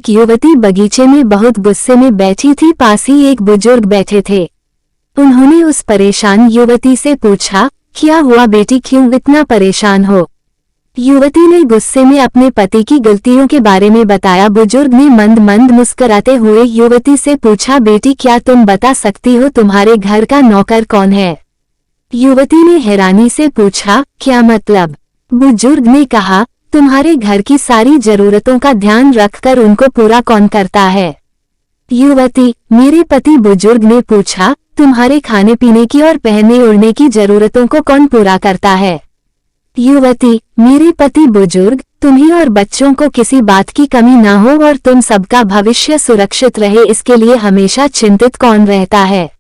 एक युवती बगीचे में बहुत गुस्से में बैठी थी। पास ही एक बुजुर्ग बैठे थे। उन्होंने उस परेशान युवती से पूछा, क्या हुआ बेटी, क्यों इतना परेशान हो? युवती ने गुस्से में अपने पति की गलतियों के बारे में बताया। बुजुर्ग ने मंद मंद मुस्कुराते हुए युवती से पूछा, बेटी क्या तुम बता सकती हो तुम्हारे घर का नौकर कौन है? युवती ने हैरानी से पूछा, क्या मतलब? बुजुर्ग ने कहा, तुम्हारे घर की सारी जरूरतों का ध्यान रखकर उनको पूरा कौन करता है? युवती, मेरे पति। बुजुर्ग ने पूछा, तुम्हारे खाने पीने की और पहनने ओढ़ने की जरूरतों को कौन पूरा करता है? युवती, मेरे पति। बुजुर्ग, तुम्हें और बच्चों को किसी बात की कमी ना हो और तुम सबका भविष्य सुरक्षित रहे, इसके लिए हमेशा चिंतित कौन रहता है?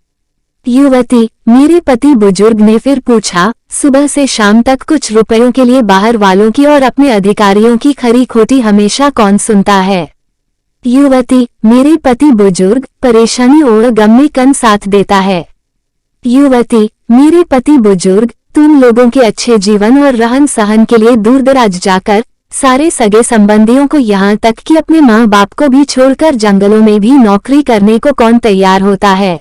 युवती, मेरे पति। बुजुर्ग ने फिर पूछा, सुबह से शाम तक कुछ रुपयों के लिए बाहर वालों की और अपने अधिकारियों की खरी खोटी हमेशा कौन सुनता है? युवती, मेरे पति। बुजुर्ग, परेशानी और गम में कौन साथ देता है? युवती, मेरे पति। बुजुर्ग, तुम लोगों के अच्छे जीवन और रहन सहन के लिए दूर दराज जाकर सारे सगे संबंधियों को यहाँ तक कि अपने माँ बाप को भी छोड़कर जंगलों में भी नौकरी करने को कौन तैयार होता है?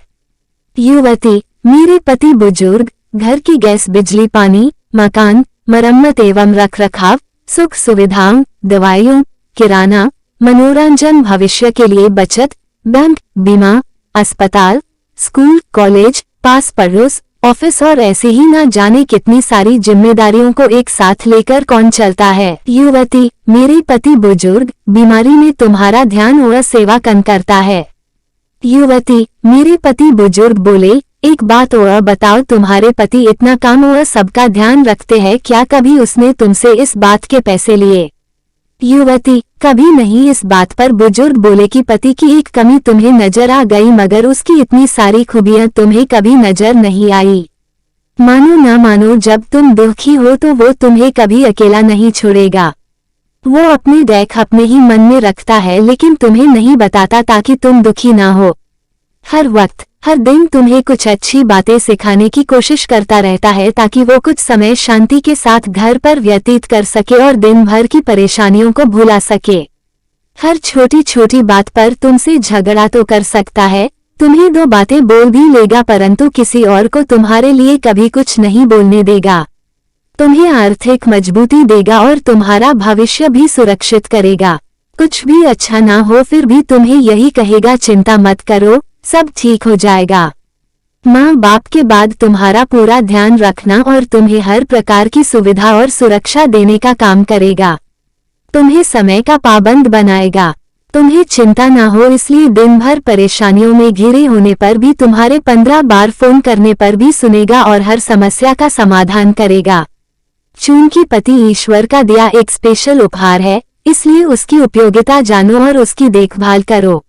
युवती, मेरे पति। बुजुर्ग, घर की गैस, बिजली, पानी, मकान, मरम्मत एवं रखरखाव, सुख सुविधाओं, दवाइयों, किराना, मनोरंजन, भविष्य के लिए बचत, बैंक, बीमा, अस्पताल, स्कूल, कॉलेज, पास पड़ोस, ऑफिस और ऐसे ही ना जाने कितनी सारी जिम्मेदारियों को एक साथ लेकर कौन चलता है? युवती, मेरे पति। बुजुर्ग, बीमारी में तुम्हारा ध्यान और सेवा कौन करता है? युवती, मेरे पति। बुजुर्ग बोले, एक बात और बताओ, तुम्हारे पति इतना काम और सबका ध्यान रखते हैं, क्या कभी उसने तुमसे इस बात के पैसे लिए? युवती, कभी नहीं। इस बात पर बुजुर्ग बोले कि पति की एक कमी तुम्हें नजर आ गई, मगर उसकी इतनी सारी खूबियां तुम्हें कभी नजर नहीं आई। मानो ना मानो, जब तुम दुखी हो तो वो तुम्हें कभी अकेला नहीं छोड़ेगा। वो अपने देख अपने ही मन में रखता है, लेकिन तुम्हें नहीं बताता ताकि तुम दुखी ना हो। हर वक्त हर दिन तुम्हें कुछ अच्छी बातें सिखाने की कोशिश करता रहता है ताकि वो कुछ समय शांति के साथ घर पर व्यतीत कर सके और दिन भर की परेशानियों को भुला सके। हर छोटी छोटी बात पर तुमसे झगड़ा तो कर सकता है, तुम्हें दो बातें बोल भी लेगा, परंतु किसी और को तुम्हारे लिए कभी कुछ नहीं बोलने देगा। तुम्हें आर्थिक मजबूती देगा और तुम्हारा भविष्य भी सुरक्षित करेगा। कुछ भी अच्छा ना हो फिर भी तुम्हें यही कहेगा, चिंता मत करो, सब ठीक हो जाएगा। माँ बाप के बाद तुम्हारा पूरा ध्यान रखना और तुम्हें हर प्रकार की सुविधा और सुरक्षा देने का काम करेगा। तुम्हें समय का पाबंद बनाएगा। तुम्हें चिंता ना हो, इसलिए दिन भर परेशानियों में घिरे होने पर भी तुम्हारे 15 बार फोन करने पर भी सुनेगा और हर समस्या का समाधान करेगा। चूंकि पति ईश्वर का दिया एक स्पेशल उपहार है, इसलिए उसकी उपयोगिता जानो और उसकी देखभाल करो।